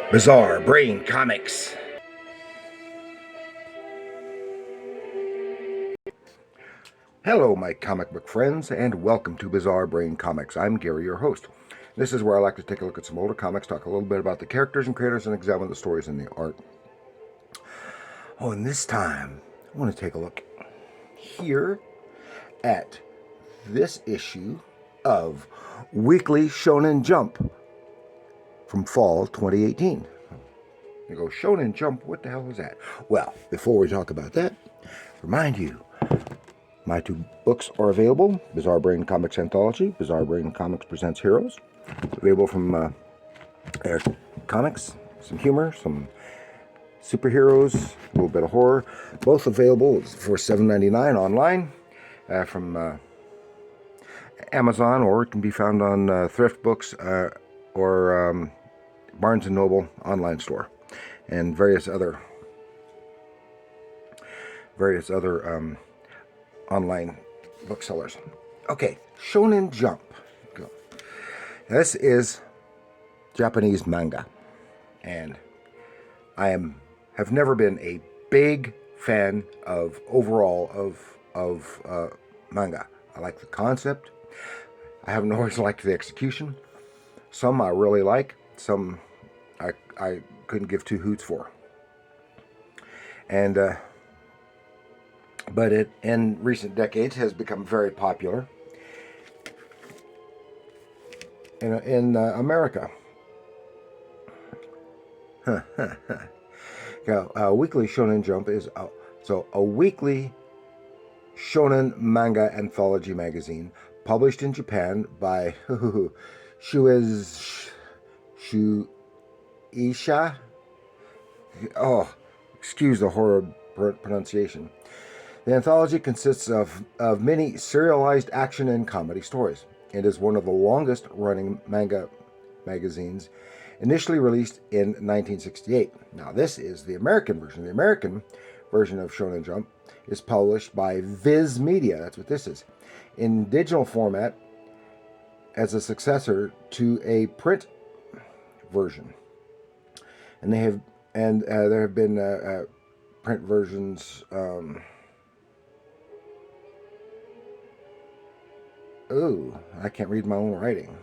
Bizarre Brain Comics. Hello, my comic book friends, and welcome to Bizarre Brain Comics. I'm Gary, your host. This is where I like to take a look at some older comics, talk a little bit about the characters and creators, and examine the stories and the art. Oh, and this time, I want to take a look here at this issue of Weekly Shonen Jump from fall 2018. You go, Shonen Jump, what the hell is that? Well, before we talk about that, remind you, my two books are available: Bizarre Brain Comics Anthology, Bizarre Brain Comics Presents Heroes, available from Air Comics, some humor, some superheroes, a little bit of horror, both available for $7.99 online from Amazon, or it can be found on Thrift Books or Barnes & Noble online store, and various other online booksellers. Okay, Shonen Jump. Go. This is Japanese manga, and I have never been a big fan of overall of manga. I like the concept. I haven't always liked the execution. Some I really like. Some I couldn't give two hoots for. And but it in recent decades has become very popular in America. Yeah, Weekly Shonen Jump is a weekly shonen manga anthology magazine published in Japan by Shueisha. Oh, excuse the horrible pronunciation. The anthology consists of many serialized action and comedy stories. It is one of the longest running manga magazines, initially released in 1968. Now, this is the American version. The American version of Shonen Jump is published by Viz Media. That's what this is, in digital format as a successor to a print version. And there have been print versions. I can't read my own writing.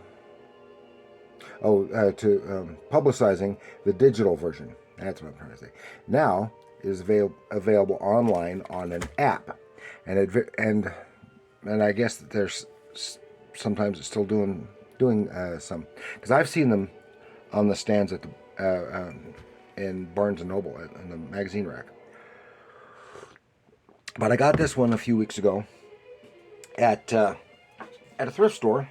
Publicizing the digital version. That's what I'm trying to say. Now it is available online on an app, and I guess that there's sometimes it's still doing some, because I've seen them on the stands at the in Barnes and Noble in the magazine rack. But I got this one a few weeks ago at a thrift store,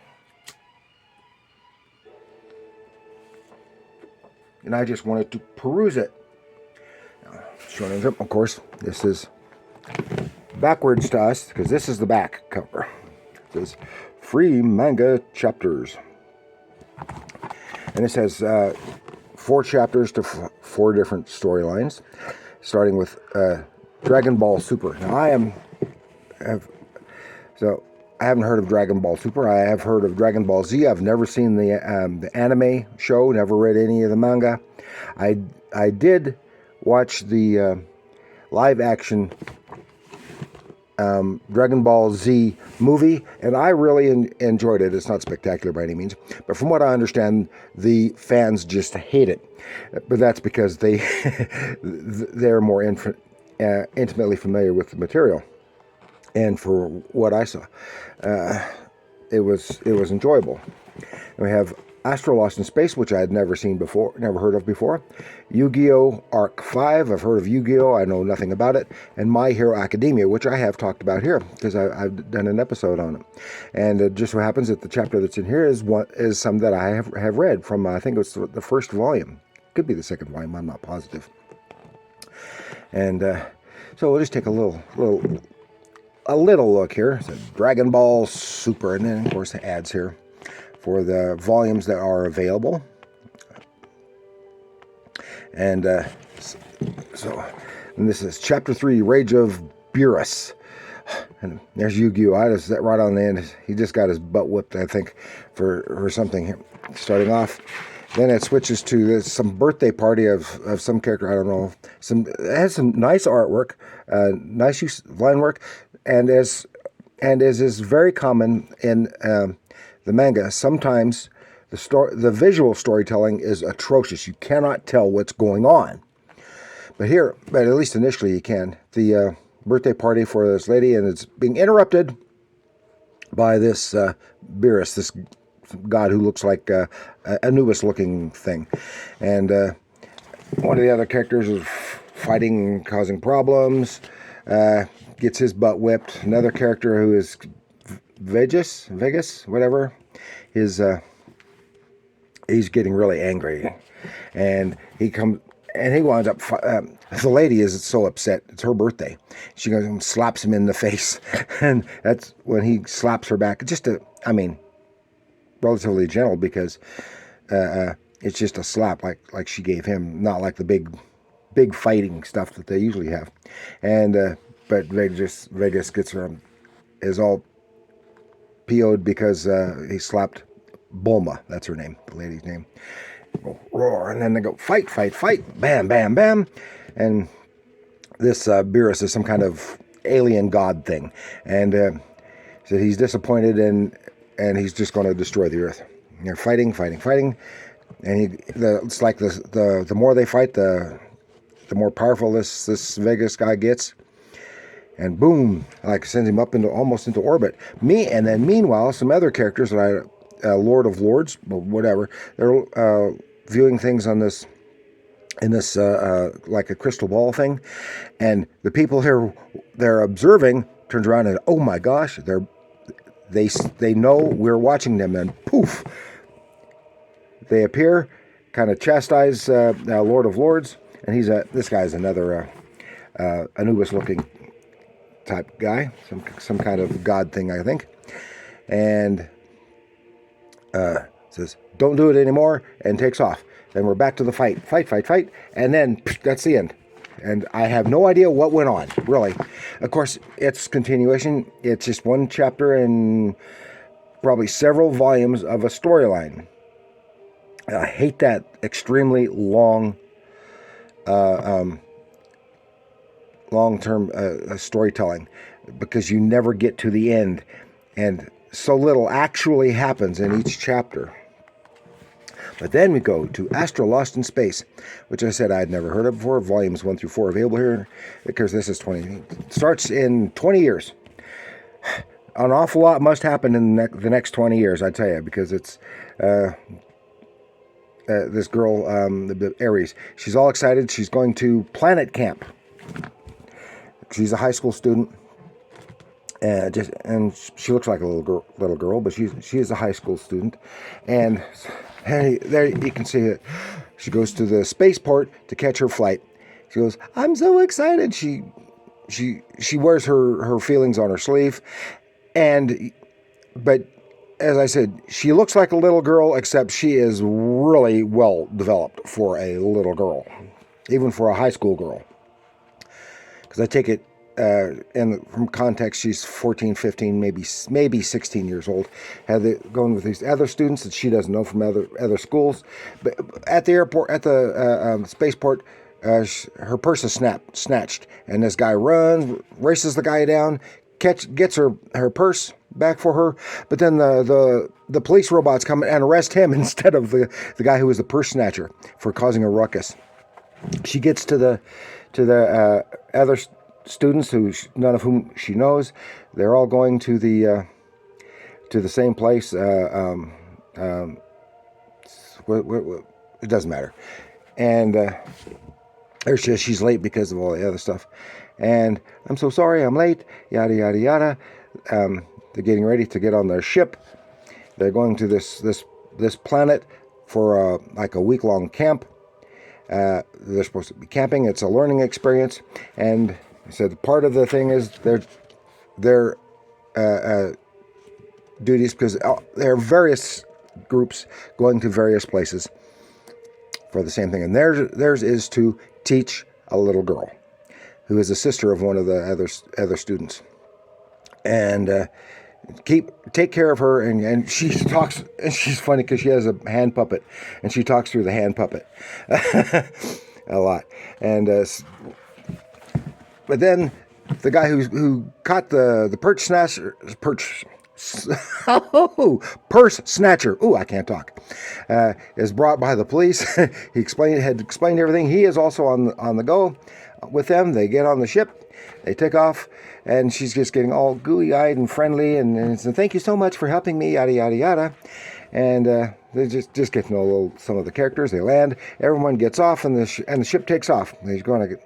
and I just wanted to peruse it. Shonen Jump, of course, this is backwards to us, because this is the back cover. It says free manga chapters, and it says 4 chapters to 4 different storylines, starting with Dragon Ball Super. Now I haven't heard of Dragon Ball Super. I have heard of Dragon Ball Z. I've never seen the anime show, never read any of the manga. I did watch the live action Dragon Ball Z movie, and I really enjoyed it. It's not spectacular by any means, but from what I understand, the fans just hate it. But that's because they're more intimately familiar with the material. And for what I saw, it was enjoyable. And we have Astro Lost in Space, which I had never heard of before. Yu-Gi-Oh! Arc 5, I've heard of Yu-Gi-Oh! I know nothing about it. And My Hero Academia, which I have talked about here, because I've done an episode on it. And it just so happens that the chapter that's in here is some that I have read from, I think it was the first volume. Could be the second volume, I'm not positive. And so we'll just take a little look here. It's Dragon Ball Super, and then of course the ads here for the volumes that are available. And and this is Chapter 3, Rage of Beerus. And there's Yu-Gi-Oh! I just right on the end. He just got his butt whipped, I think, for something here. Starting off, Then it switches to some birthday party of some character. I don't know. It has some nice artwork, nice use of line work, and as is very common in the manga, sometimes the visual storytelling is atrocious. You cannot tell what's going on. But at least initially you can. The birthday party for this lady, and it's being interrupted by this Beerus, this god who looks like a Anubis-looking thing. And one of the other characters is fighting, causing problems, gets his butt whipped. Another character who is Vegas, whatever, he's getting really angry. And he winds up, the lady is so upset. It's her birthday. She goes and slaps him in the face. And that's when he slaps her back. Relatively gentle, because it's just a slap like she gave him, not like the big fighting stuff that they usually have. And but Vegas gets her, is all PO'd because he slapped Bulma. That's her name, the lady's name. Go roar, and then they go fight, bam, bam, bam, and this Beerus is some kind of alien god thing, and so he's disappointed, and he's just going to destroy the earth. And they're fighting, and it's like the more they fight, the more powerful this Vegas guy gets, and boom, like sends him up almost into orbit. And then meanwhile, some other characters that Lord of Lords, or whatever, they're viewing things in this like a crystal ball thing, and the people here they're observing turns around and, oh my gosh, they know we're watching them, and poof, they appear, kind of chastise Lord of Lords, and this guy's another Anubis-looking type guy, some kind of god thing, I think, and says, don't do it anymore, and takes off. Then we're back to the fight, and then that's the end. And I have no idea what went on, really. Of course, it's continuation. It's just one chapter and probably several volumes of a storyline. I hate that extremely long, long-term storytelling, because you never get to the end, and so little actually happens in each chapter. But then we go to Astro Lost in Space, which I said I had never heard of before. Volumes 1 through 4 available here, because this is 20. It starts in 20 years. An awful lot must happen in the next 20 years, I tell you, because it's this girl, Aries. She's all excited. She's going to planet camp. She's a high school student. And she looks like a little girl, but she is a high school student, and hey, there you can see it. She goes to the spaceport to catch her flight. She goes, "I'm so excited." She wears her feelings on her sleeve, but as I said, she looks like a little girl, except she is really well developed for a little girl, even for a high school girl. Because I take it. And from context, she's 14, 15, maybe 16 years old. Going with these other students that she doesn't know from other schools. But at the airport, at the spaceport, her purse is snatched, and this guy runs, races the guy down, gets her purse back for her. But then the police robots come and arrest him instead of the guy who was the purse snatcher for causing a ruckus. She gets to the other students, none of whom she knows. They're all going to the same place. It doesn't matter. And she's late because of all the other stuff. And I'm so sorry, I'm late. Yada yada yada. They're getting ready to get on their ship. They're going to this planet for like a week-long camp. They're supposed to be camping. It's a learning experience, and I said part of the thing is their duties, because there are various groups going to various places for the same thing, and theirs is to teach a little girl who is a sister of one of the other students, and take care of her, and she talks, and she's funny because she has a hand puppet, and she talks through the hand puppet a lot. And but then the guy who caught the purse snatcher. Oh, I can't talk. Is brought by the police. He had explained everything. He is also on the go with them. They get on the ship. They take off, and she's just getting all gooey-eyed and friendly, and said, "Thank you so much for helping me," yada yada yada. And they just get to know some of the characters. They land. Everyone gets off, and the ship takes off. They're going to.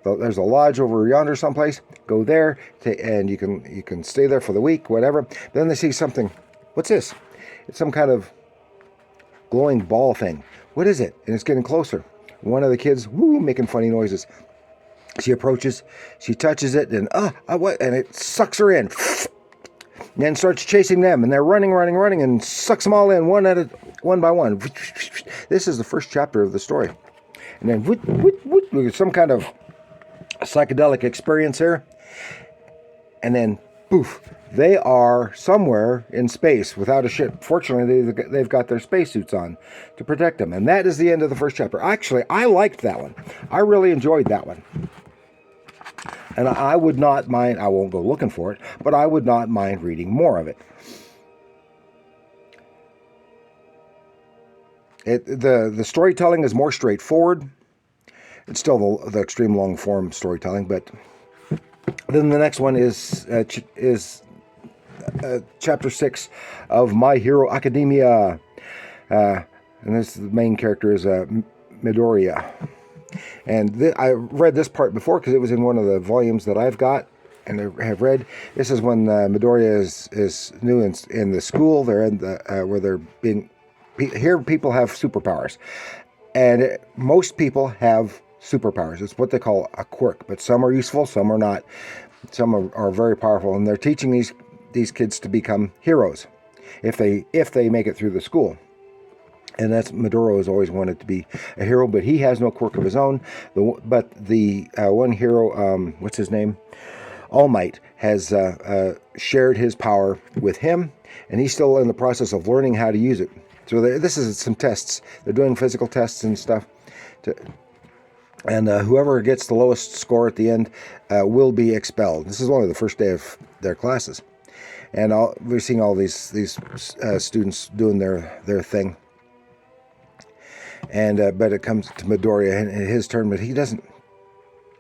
There's a lodge over yonder someplace. Go there, and you can stay there for the week, whatever. Then they see something. What's this? It's some kind of glowing ball thing. What is it? And it's getting closer. One of the kids, making funny noises. She approaches. She touches it, and what? And it sucks her in. And then starts chasing them, and they're running, and sucks them all in one by one. This is the first chapter of the story. And then some kind of psychedelic experience here, and then poof, they are somewhere in space without a ship. Fortunately, they've got their spacesuits on to protect them, and that is the end of the first chapter. Actually, I liked that one. I really enjoyed that one, and I would not mind. I won't go looking for it, but I would not mind reading more of it. The storytelling is more straightforward. It's still the extreme long form storytelling, but then the next one is chapter 6 of My Hero Academia, and the main character is Midoriya. And I read this part before because it was in one of the volumes that I've got and I have read. This is when Midoriya is new in the school. They're in where they're being. Here, people have superpowers, and most people have superpowers. It's what they call a quirk, but some are useful, some are not. Some are very powerful, and they're teaching these kids to become heroes if they make it through the school. And that's Midoriya has always wanted to be a hero, but he has no quirk of his own. But the one hero, what's his name? All Might has shared his power with him, and he's still in the process of learning how to use it. So this is some tests. They're doing physical tests and stuff. And whoever gets the lowest score at the end will be expelled. This is only the first day of their classes. And we're seeing all these students doing their thing. And but it comes to Midoriya and his turn, but he doesn't.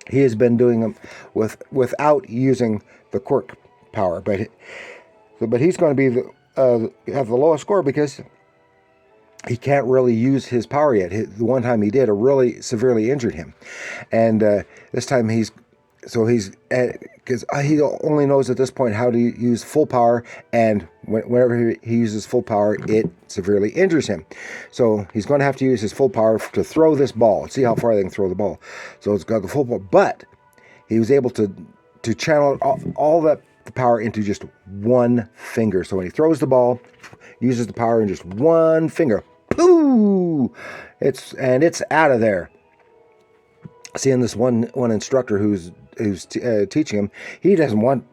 He has been doing them without using the quirk power, but he's going to be have the lowest score because he can't really use his power yet. The one time he did, it really severely injured him, and this time because he only knows at this point how to use full power, and whenever he uses full power, it severely injures him. So he's going to have to use his full power to throw this ball. See how far they can throw the ball. So it's got the full power, but he was able to channel all that the power into just one finger. So when he throws the ball, uses the power in just one finger. Pooh! It's out of there. Seeing this one instructor who's teaching him, he doesn't want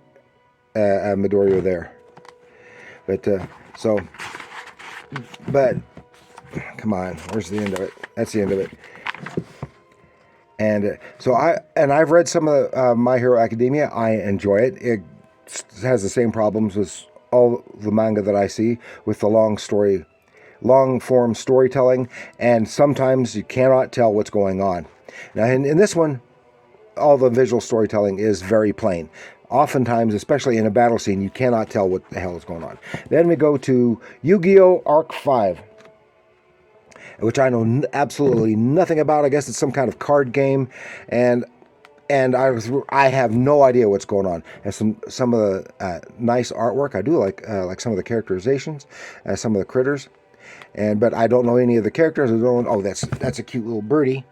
Midoriya there. But come on, where's the end of it? That's the end of it. And I've read some of My Hero Academia. I enjoy it. It has the same problems as all the manga that I see with the long form storytelling, and sometimes you cannot tell what's going on. Now in this one, all the visual storytelling is very plain. Oftentimes, especially in a battle scene, you cannot tell what the hell is going on. Then we go to Yu-Gi-Oh! Arc 5, which I know absolutely nothing about. I guess it's some kind of card game, and I have no idea what's going on. Has some of the nice artwork. I do like some of the characterizations, some of the critters, but I don't know any of the characters. I don't. Oh, that's a cute little birdie,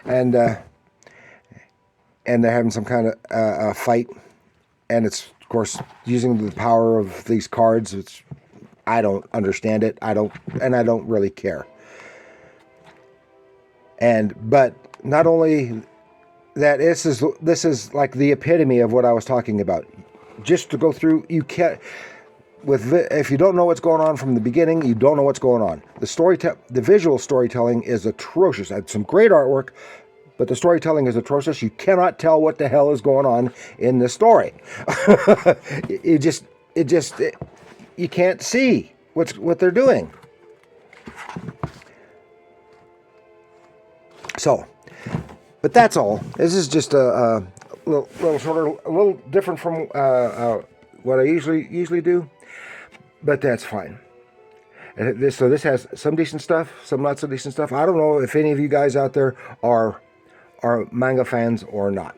and they're having some kind of fight, and it's of course using the power of these cards. I don't understand it. I don't really care. But not only that, this is like the epitome of what I was talking about. Just to go through, you can't. if you don't know what's going on from the beginning, you don't know what's going on. The visual storytelling is atrocious. I had some great artwork, but the storytelling is atrocious. You cannot tell what the hell is going on in the story. You can't see what they're doing. So, but that's all. This is just a little different from what I usually do, but that's fine. And this has some decent stuff, some not so decent stuff. I don't know if any of you guys out there are manga fans or not.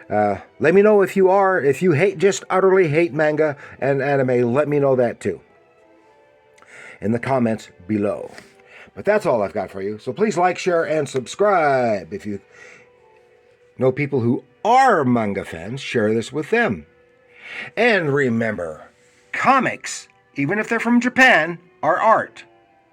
Let me know if you are. If you just utterly hate manga and anime, let me know that too in the comments below. But that's all I've got for you. So please like, share, and subscribe. If you know people who are manga fans, share this with them. And remember, comics, even if they're from Japan, are art.